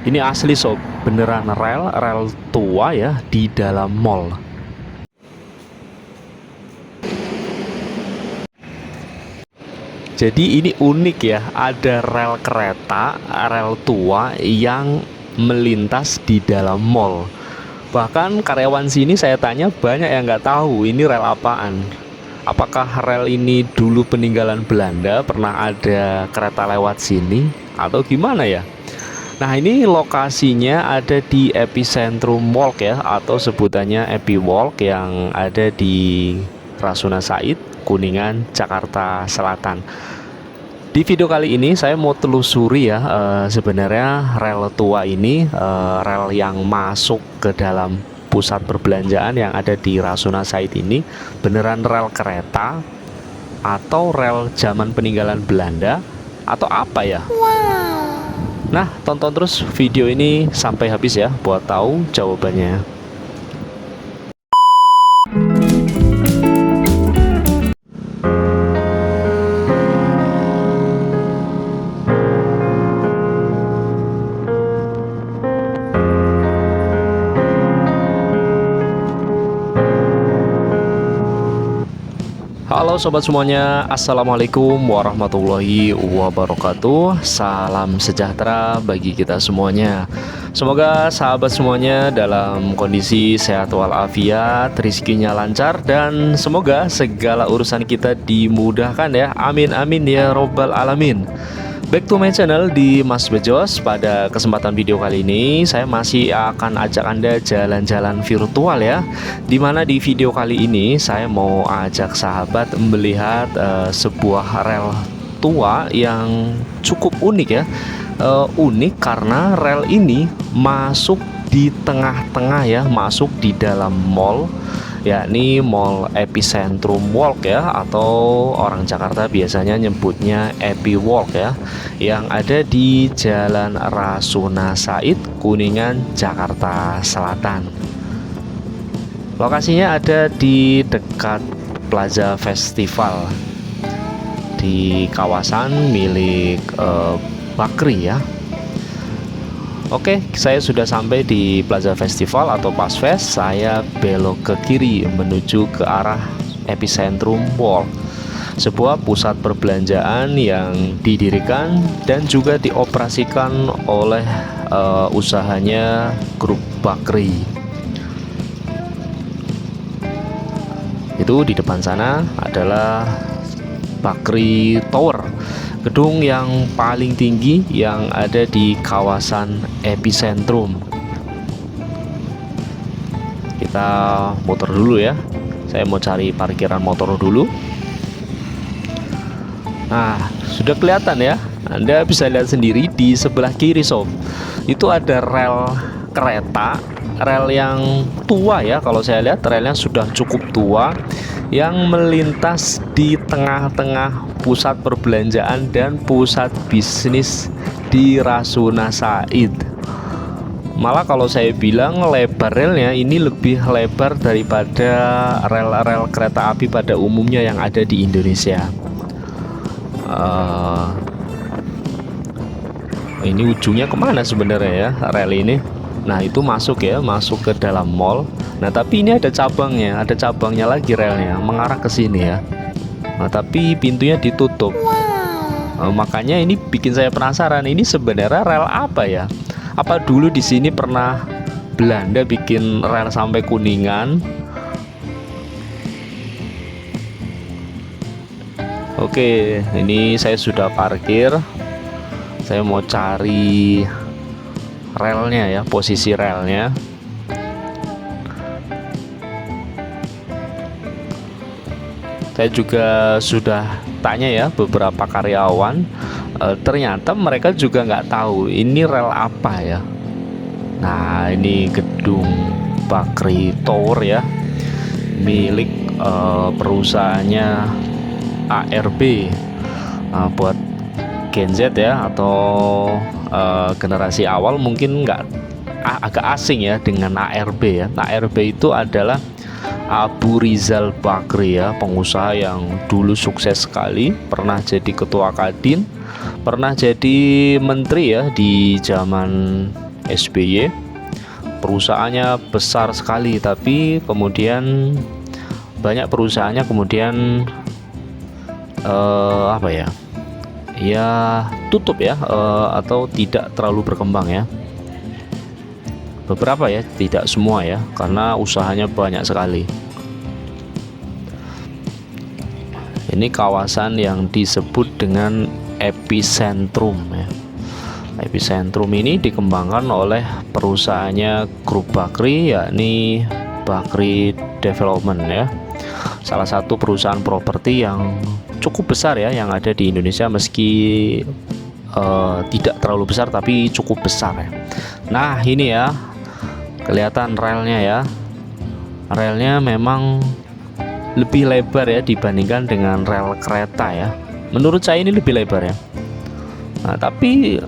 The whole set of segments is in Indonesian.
Ini asli sob, beneran rel tua ya di dalam mall. Jadi ini unik ya, ada rel kereta, rel tua yang melintas di dalam mall. Bahkan karyawan sini saya tanya banyak yang nggak tahu ini rel apaan. Apakah rel ini dulu peninggalan Belanda, pernah ada kereta lewat sini, atau gimana ya? Nah ini lokasinya ada di Epicentrum Walk ya, atau sebutannya Epi Walk yang ada di Rasuna Said, Kuningan, Jakarta Selatan. Di video kali ini saya mau telusuri ya, sebenarnya rel tua ini, rel yang masuk ke dalam pusat perbelanjaan yang ada di Rasuna Said ini beneran rel kereta atau rel zaman peninggalan Belanda atau apa ya? Nah, tonton terus video ini sampai habis ya buat tahu jawabannya. Halo sobat semuanya, assalamualaikum warahmatullahi wabarakatuh. Salam sejahtera bagi kita semuanya. Semoga sahabat semuanya dalam kondisi sehat walafiat, rezekinya lancar, dan semoga segala urusan kita dimudahkan ya. Amin amin ya robbal alamin. Back to my channel di Mas Bejos. Pada kesempatan video kali ini saya masih akan ajak Anda jalan-jalan virtual ya. Dimana di video kali ini saya mau ajak sahabat melihat sebuah rel tua yang cukup unik ya. Unik karena rel ini masuk di tengah-tengah ya, masuk di dalam mall, yakni Mall Epicentrum Walk ya, atau orang Jakarta biasanya nyebutnya Epi Walk ya, yang ada di Jalan Rasuna Said, Kuningan, Jakarta Selatan. Lokasinya ada di dekat Plaza Festival di kawasan milik Bakri ya. Oke, saya sudah sampai di Plaza Festival atau Pasfest. Saya belok ke kiri menuju ke arah Epicentrum Walk, sebuah pusat perbelanjaan yang didirikan dan juga dioperasikan oleh usahanya grup Bakri. Itu di depan sana adalah Bakri Tower, gedung yang paling tinggi yang ada di kawasan Epicentrum. Kita muter dulu ya, saya mau cari parkiran motor dulu. Nah, sudah kelihatan ya, Anda bisa lihat sendiri di sebelah kiri sob, itu ada rel kereta, rel yang tua ya. Kalau saya lihat relnya sudah cukup tua, yang melintas di tengah-tengah pusat perbelanjaan dan pusat bisnis di Rasuna Said. Malah kalau saya bilang lebar relnya ini lebih lebar daripada rel-rel kereta api pada umumnya yang ada di Indonesia. Ini ujungnya kemana sebenarnya ya rel ini? Nah itu masuk ya, masuk ke dalam mall. Nah tapi ini ada cabangnya lagi relnya mengarah ke sini ya. Nah tapi pintunya ditutup. Makanya ini bikin saya penasaran, ini sebenarnya rel apa ya? Apa dulu di sini pernah Belanda bikin rel sampai Kuningan? Oke, ini saya sudah parkir. Saya mau cari relnya ya, posisi relnya. Saya juga sudah tanya ya beberapa karyawan, ternyata mereka juga nggak tahu ini rel apa ya. Nah ini gedung Bakri Tower ya, milik perusahaannya ARB, buat Gen Z ya, atau generasi awal mungkin nggak agak asing ya dengan ARB ya. ARB itu adalah Abu Rizal Bakri ya, pengusaha yang dulu sukses sekali, pernah jadi ketua Kadin, pernah jadi menteri ya di zaman SBY. Perusahaannya besar sekali, tapi kemudian banyak perusahaannya kemudian tutup ya, atau tidak terlalu berkembang ya. Beberapa ya, tidak semua ya, karena usahanya banyak sekali. Ini kawasan yang disebut dengan epicentrum ya. Epicentrum ini dikembangkan oleh perusahaannya Grup Bakri, yakni Bakri Development ya. Salah satu perusahaan properti yang cukup besar ya yang ada di Indonesia, meski tidak terlalu besar tapi cukup besar ya. Nah, ini ya, kelihatan relnya ya. Relnya memang lebih lebar ya dibandingkan dengan rel kereta ya. Menurut saya ini lebih lebar ya. Nah, tapi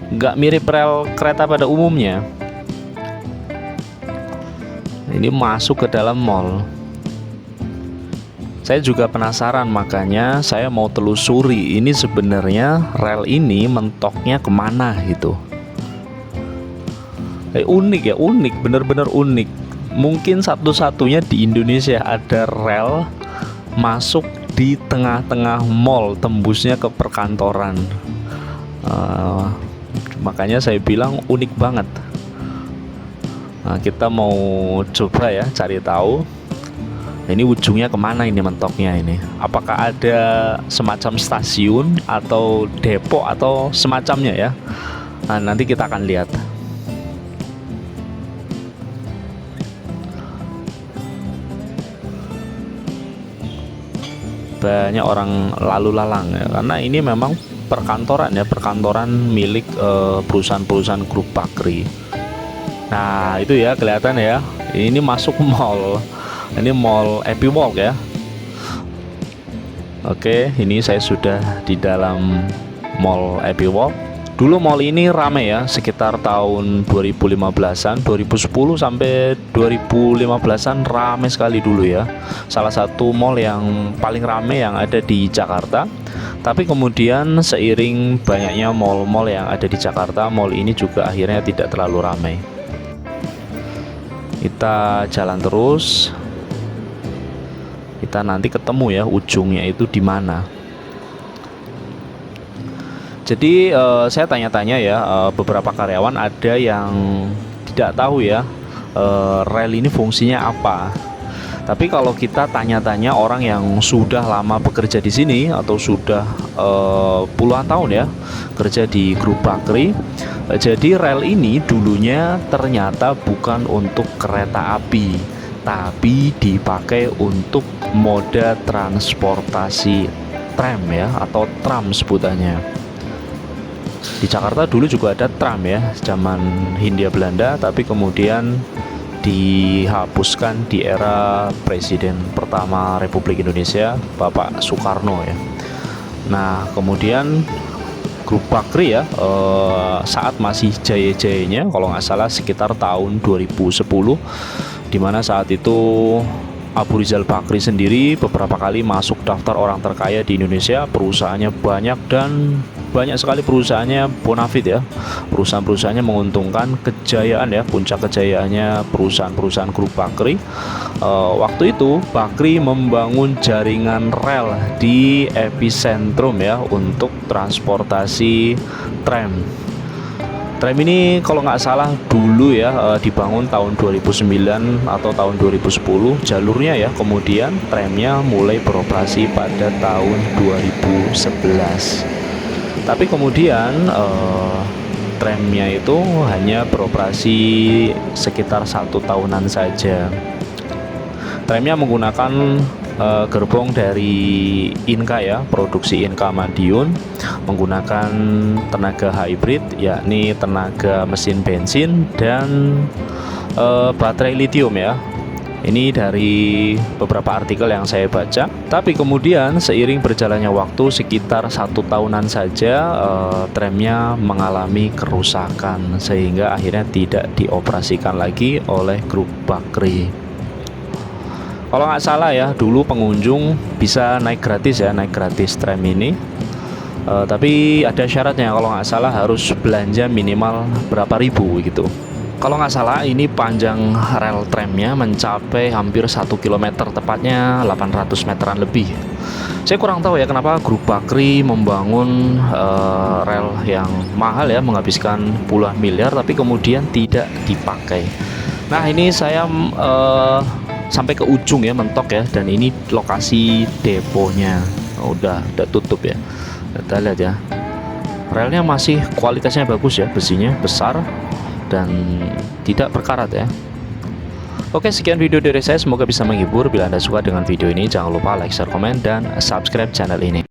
nggak mirip rel kereta pada umumnya. Ini masuk ke dalam mall. Saya juga penasaran, makanya saya mau telusuri ini sebenarnya rel ini mentoknya kemana gitu. Unik ya, unik, bener-bener unik. Mungkin satu-satunya di Indonesia ada rel masuk di tengah-tengah mall, tembusnya ke perkantoran. Makanya saya bilang unik banget. Nah, kita mau coba ya cari tahu ini ujungnya kemana ini mentoknya ini. Apakah ada semacam stasiun atau depo atau semacamnya ya. Nah, nanti kita akan lihat. Banyak orang lalu lalang ya, karena ini memang perkantoran ya, perkantoran milik perusahaan-perusahaan Grup Bakri. Nah, itu ya kelihatan ya, ini masuk mall. Ini mall Epiwalk ya. Oke, ini saya sudah di dalam mall Epiwalk. Dulu mall ini ramai ya, sekitar tahun 2015-an, 2010 sampai 2015-an ramai sekali dulu ya. Salah satu mall yang paling ramai yang ada di Jakarta. Tapi kemudian seiring banyaknya mall-mall yang ada di Jakarta, mall ini juga akhirnya tidak terlalu ramai. Kita jalan terus. Kita nanti ketemu ya ujungnya itu di mana. Jadi saya tanya-tanya ya, beberapa karyawan ada yang tidak tahu ya rel ini fungsinya apa. Tapi kalau kita tanya-tanya orang yang sudah lama bekerja di sini atau sudah puluhan tahun ya kerja di Grup Bakri, jadi rel ini dulunya ternyata bukan untuk kereta api, tapi dipakai untuk moda transportasi tram ya, atau tram sebutannya. Di Jakarta dulu juga ada tram ya, zaman Hindia Belanda, tapi kemudian dihapuskan di era Presiden pertama Republik Indonesia, Bapak Soekarno ya. Nah, kemudian Grup Bakri ya, saat masih jaya-jayanya, kalau nggak salah sekitar tahun 2010, dimana saat itu Abu Rizal Bakri sendiri beberapa kali masuk daftar orang terkaya di Indonesia. Perusahaannya banyak dan banyak sekali perusahaannya bonafit ya. Perusahaan-perusahaannya menguntungkan, kejayaan ya, puncak kejayaannya perusahaan-perusahaan Grup Bakri. Waktu itu Bakri membangun jaringan rel di epicentrum ya untuk transportasi tram. Tram ini kalau nggak salah dulu ya dibangun tahun 2009 atau tahun 2010 jalurnya ya, kemudian tramnya mulai beroperasi pada tahun 2011. Tapi kemudian tramnya itu hanya beroperasi sekitar 1 tahunan saja. Tramnya menggunakan gerbong dari Inka ya, produksi Inka Madiun, menggunakan tenaga hybrid, yakni tenaga mesin bensin dan baterai litium ya. Ini dari beberapa artikel yang saya baca. Tapi kemudian seiring berjalannya waktu, sekitar 1 tahunan saja tramnya mengalami kerusakan, sehingga akhirnya tidak dioperasikan lagi oleh Grup Bakri. Kalau nggak salah ya, dulu pengunjung bisa naik gratis ya, naik gratis tram ini. Tapi ada syaratnya, kalau nggak salah harus belanja minimal berapa ribu gitu. Kalau nggak salah ini panjang rel tramnya mencapai hampir 1 km, tepatnya 800 meteran lebih. Saya kurang tahu ya kenapa Grup Bakri membangun rel yang mahal ya, menghabiskan puluhan miliar tapi kemudian tidak dipakai. Nah ini saya sampai ke ujung ya, mentok ya, dan ini lokasi deponya. Udah tutup ya. Kita lihat ya, relnya masih kualitasnya bagus ya, besinya besar dan tidak berkarat ya. Oke, sekian video dari saya, semoga bisa menghibur. Bila Anda suka dengan video ini, jangan lupa like, share, komen, dan subscribe channel ini.